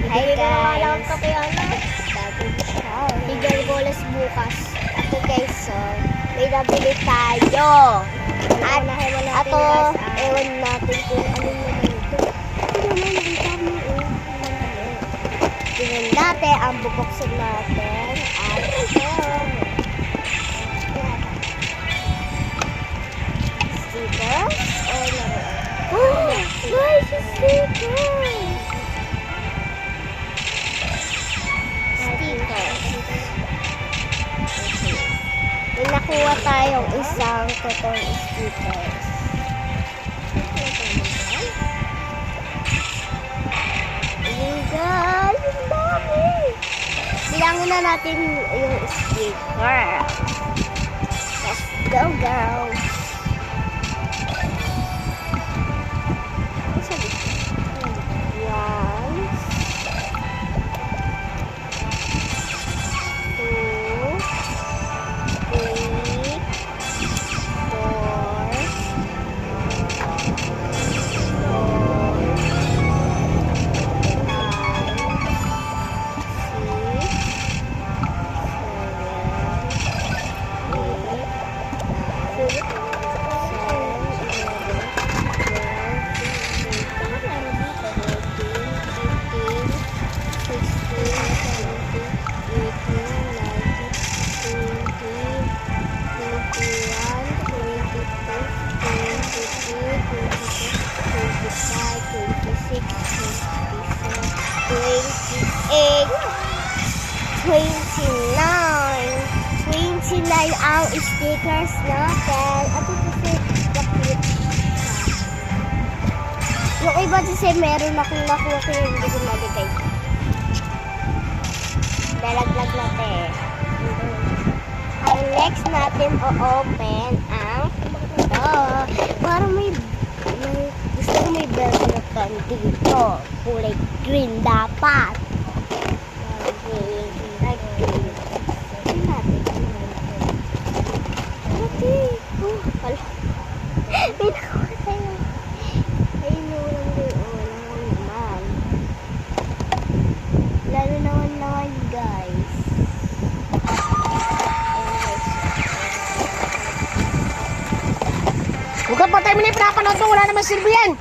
Hi guys. Hi. Bigay bolas bukas. Ako guys, so may nabili tayo. At ito, ewan natin kung ano naman ito. Ito naman, nakita mo tingnan natin ang bubuksan natin. At ito. Stickers? O laruan? Oh, nice stickers! Stickers. May nakuha tayong isang totoong stickers. Ayun guys, ang dami! Bilangin na natin yung sticker. Let's go girls! Ang stickers natin. At ito kasi kapit. Yung iba kasi meron akong nakuha kaya hindi ko nalagay. Dalaglag natin. Ang next natin o-open ang ito. Parang may gusto ko may belt na dito. Kulay green dapat. Huwag kang patay mo na yung pinapanood mo. Wala naman silbi yan.